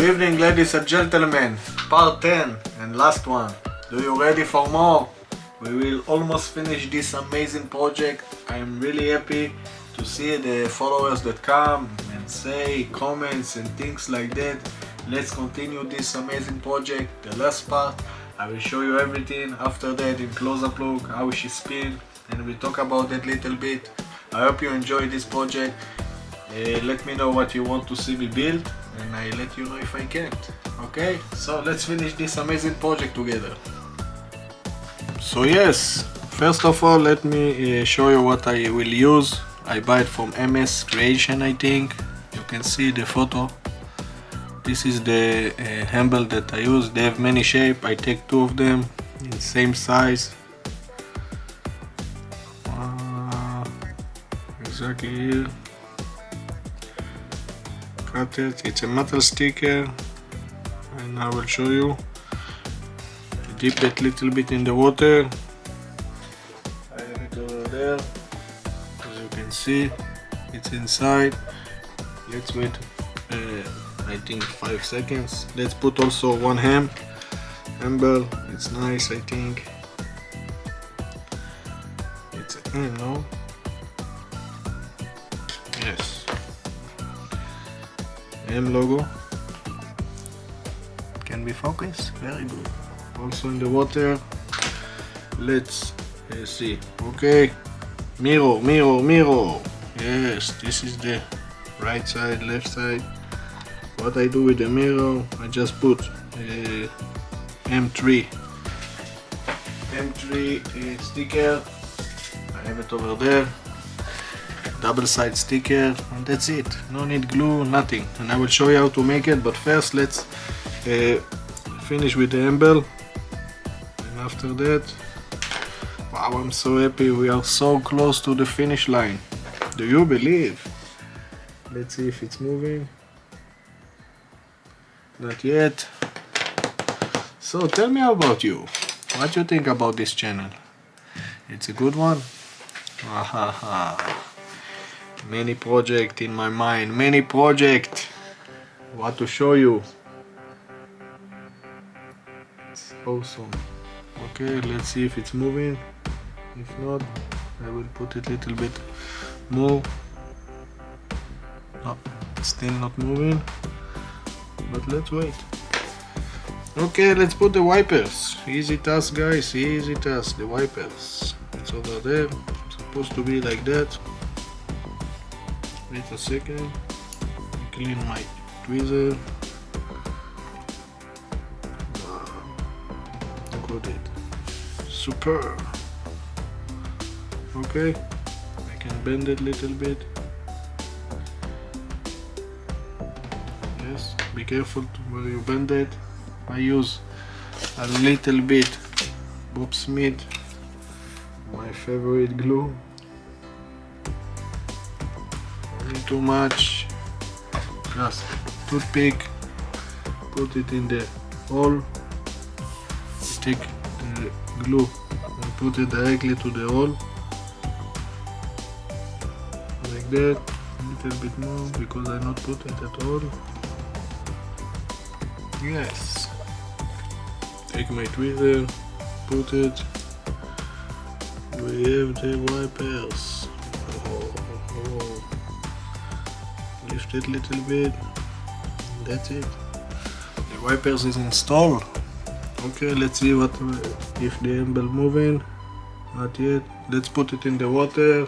Good evening, ladies and gentlemen. Part 10 and last one. Do you ready for more? We will almost finish this amazing project. I am really happy to see the followers that come and say comments and things like that. Let's continue this amazing project. The last part, I will show you everything. After that, in close-up look, how she spin, and we talk about that little bit. I hope you enjoy this project. Let me know what you want to see me build, and I let you know if I can't. Okay, so let's finish this amazing project together. So yes, first of all, let me show you what I will use. I buy it from MS Creation, I think. You can see the photo. This is the handle that I use. They have many shapes. I take two of them in same size. Exactly here. Cut it. It's a metal sticker, and I will show you. Dip it a little bit in the water. I have it over there. As you can see, it's inside. Let's wait. I think 5 seconds. Let's put also one handle. It's nice, I think. It's a hand, no? Yes. M logo. Can be focused. Very good. Also in the water. Let's see. Okay. Mirror, mirror, mirror. Yes, this is the right side, left side. What I do with the mirror, I just put M3 sticker. I have it over there. Double side sticker, and that's it. No need glue, nothing. And I will show you how to make it, but first let's finish with the handle. And after that, wow, I'm so happy. We are so close to the finish line. Do you believe? Let's see if it's moving. Not yet. So tell me about you. What you think about this channel? It's a good one? Many project in my mind. Many project. What to show you. It's awesome. Okay, let's see if it's moving. If not, I will put it a little bit more. No, it's still not moving. But let's wait. Okay, let's put the wipers. Easy task, guys, easy task. The wipers, it's over there. It's supposed to be like that. Wait a second. Clean my tweezer. Look at it. Super. Okay, I can bend it a little bit. Yes, be careful where you bend it. I use a little bit Bob Smith, my favorite glue. Not too much. Just toothpick. Put it in the hole. Take the glue and put it directly to the hole. Like that. A little bit more because I not put it at all. Yes. Take my tweezer, put it. We have the wipers. Oh. Lift it a little bit. That's it. The wipers is installed. Okay, let's see what if the handle moving. Not yet. Let's put it in the water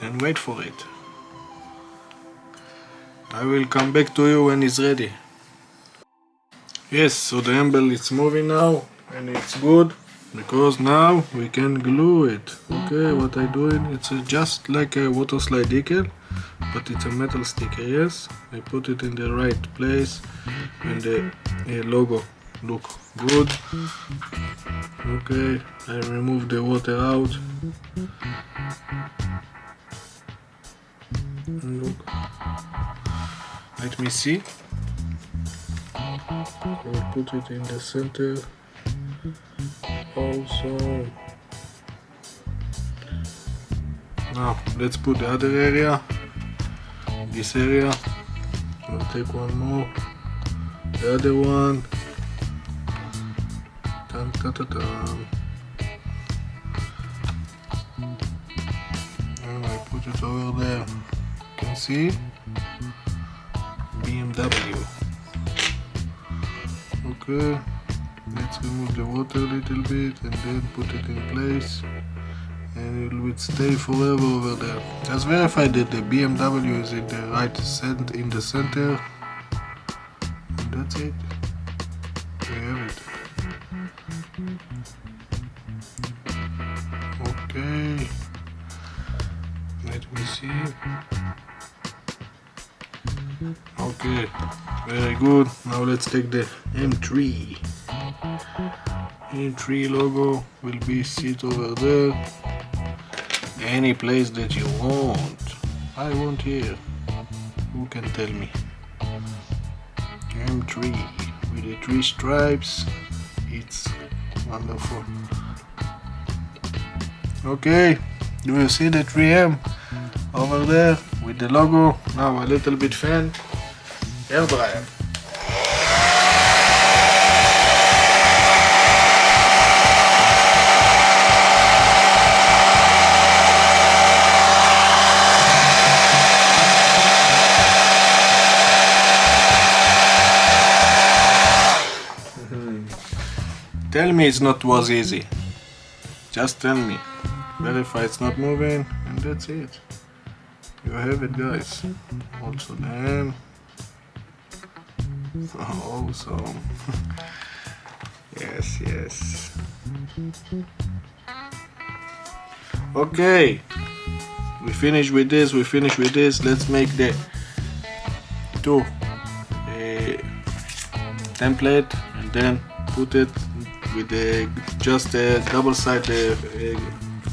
and wait for it. I will come back to you when it's ready. Yes, so the handle is moving now, and it's good because now we can glue it. Okay, what I do, it's just like a water slide decal, but it's a metal sticker. Yes, I put it in the right place, and the logo look good. Okay, I remove the water out. Look, let me see. I will put it in the center. Also, now let's put the other area. This area. I'll take one more. The other one. Dun, dun, dun, dun. And I put it over there. You can see BMW. Okay, let's remove the water a little bit and then put it in place, and it will stay forever over there. Just verify that the BMW is in the right in the center, and that's it. We have it. Okay, let me see. Okay, very good. Now let's take the M3. M3 logo will be sit over there. Any place that you want. I want here. Who can tell me? M3 with the 3 stripes. It's wonderful. Okay, do you see the 3M over there with the logo? Now a little bit fan. Air dryer. Tell me it's not was easy. Just tell me. Verify it's not moving, and that's it. You have it, guys. Also the M. Awesome. Yes, yes. Okay. We finish with this. Let's make the 2 template and then put it with the just a double-sided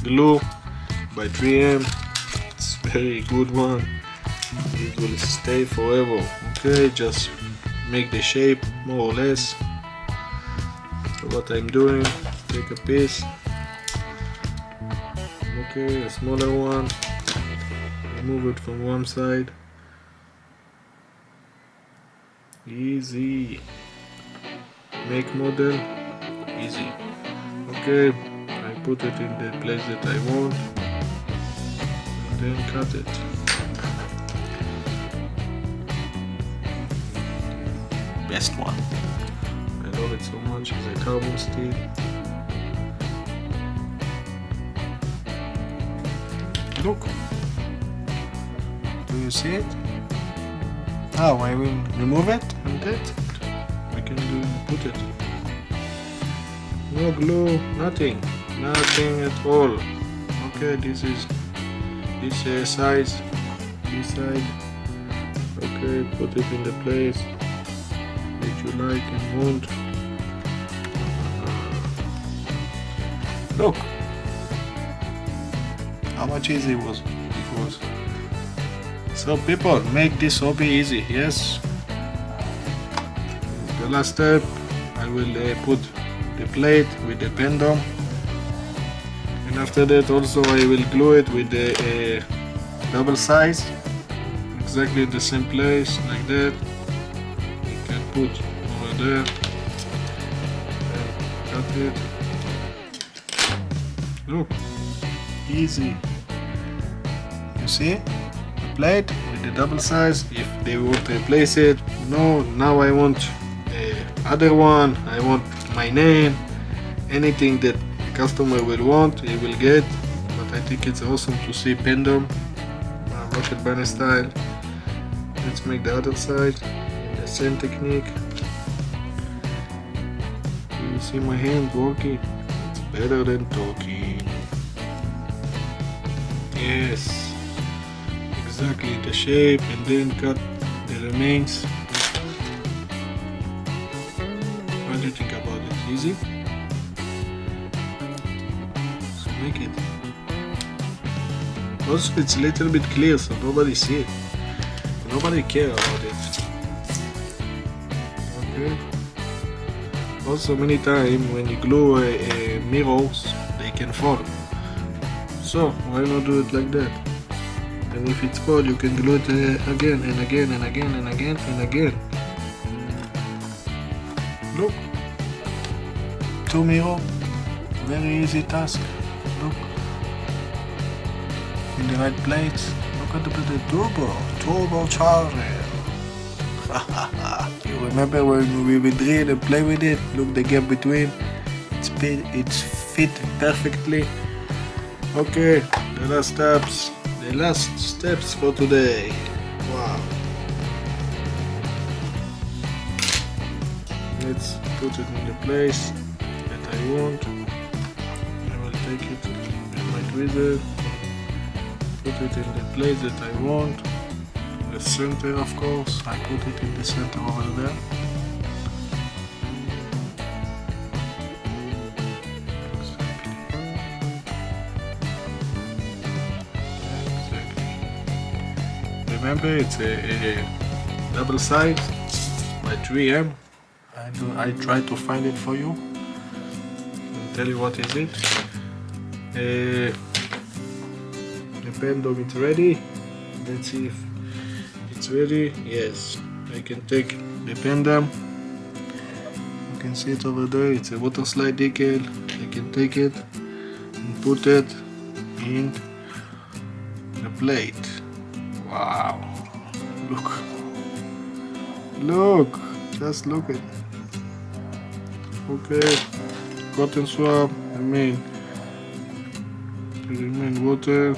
glue by 3M. It's very good one. It will stay forever. Okay, just make the shape more or less. So what I'm doing, take a piece. Okay, a smaller one. Remove it from one side. Easy. Make model. Easy. Okay, I put it in the place that I want and then cut it. Best one. I love it so much. It's a carbon steel. Look. Do you see it? Now I will remove it and that's it. I can put it. No glue, nothing at all. Okay, this is this size, this side. Okay, put it in the place that you like and want. Look how much easy it was. So people, make this hobby easy. Yes. The last step, I will put the plate with the PANDEM, and after that also I will glue it with the double size, exactly the same place like that. You can put over there and cut it. Look, easy. You see the plate with the double size. If they want to replace it, no, now I want other one, I want my name, anything that the customer will want, he will get. But I think it's awesome to see PANDEM, rocket banner style. Let's make the other side in the same technique. You see my hand working? It's better than talking. Yes, exactly the shape, and then cut the remains. What do you think about it? Easy? So make it. Also, it's a little bit clear, so nobody see it. Nobody care about it. Okay. Also, many times when you glue mirrors, they can fall. So why not do it like that? And if it's fall, you can glue it again and again and again and again and again. Look. 2 mirror. Very easy task. Look. In the right place. Look at the turbo charger. You remember when we would drill and play with it? Look the gap between. It's fit perfectly. Okay, the last steps for today. Wow. Let's put it in the place that I want. I will take it with my tweezer. Put it in the place that I want. The center, of course. I put it in the center over there. Remember, it's a double side by 3M. I try to find it for you and tell you what is it. The PANDEM is ready. Let's see if it's ready. Yes, I can take the PANDEM. You can see it over there. It's a water slide decal. I can take it and put it in the plate. Wow, look, just look at it. Okay, cotton swab, remain water,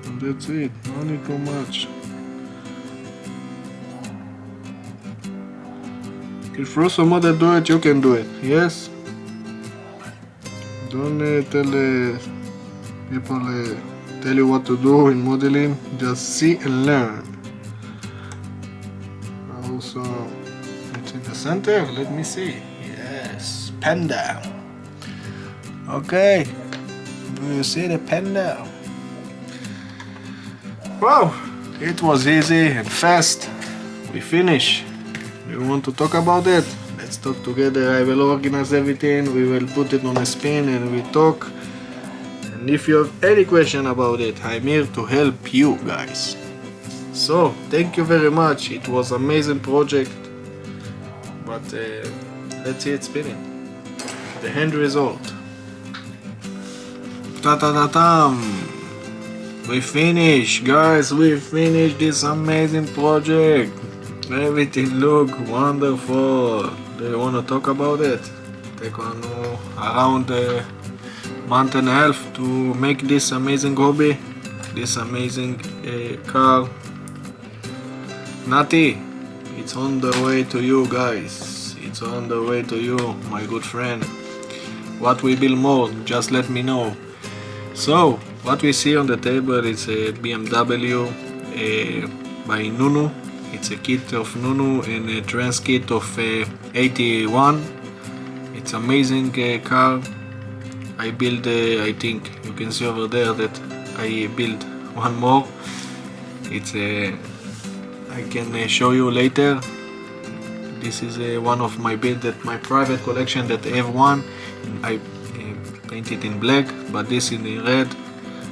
and that's it. No need too much. If RUSOMODELS do it, you can do it. Yes. Don't tell people tell you what to do in modeling. Just see and learn. Also, it's in the center. Let me see. Yes, PANDEM. Okay, do you see the PANDEM? Wow, it was easy and fast. We finish. You want to talk about it? Let's talk together. I will organize everything. We will put it on a spin and we talk. And if you have any question about it, I'm here to help you guys. So, thank you very much. It was an amazing project. But let's see it spinning. The end result. Ta-ta-ta-tam! We finished, guys. We finished this amazing project. Everything look wonderful. Do you want to talk about it? Take on around a month and a half to make this amazing hobby, this amazing car. Nati, it's on the way to you guys. It's on the way to you, my good friend. What we build more, just let me know. So, what we see on the table is a BMW by Nunu. It's a kit of Nunu and a trans kit of 81. It's amazing car. I build, I think you can see over there that I build one more. It's I can show you later. This is one of my build that my private collection that I have one. I paint it in black, but this in red.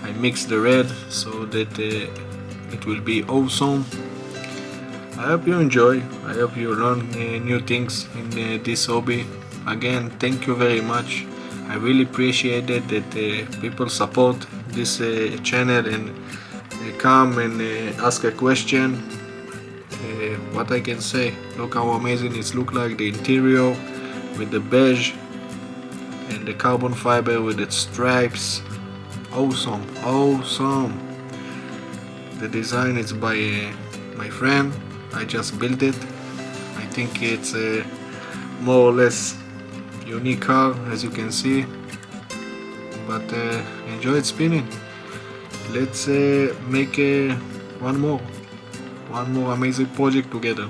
I mix the red so that it will be awesome. I hope you enjoy. I hope you learn new things in this hobby. Again, thank you very much. I really appreciate it that people support this channel and come and ask a question. What I can say, look how amazing it looks like, the interior with the beige and the carbon fiber with its stripes. Awesome, awesome. The design is by my friend. I just built it. I think it's a more or less unique car, as you can see, but enjoy it spinning. Let's make one more amazing project together.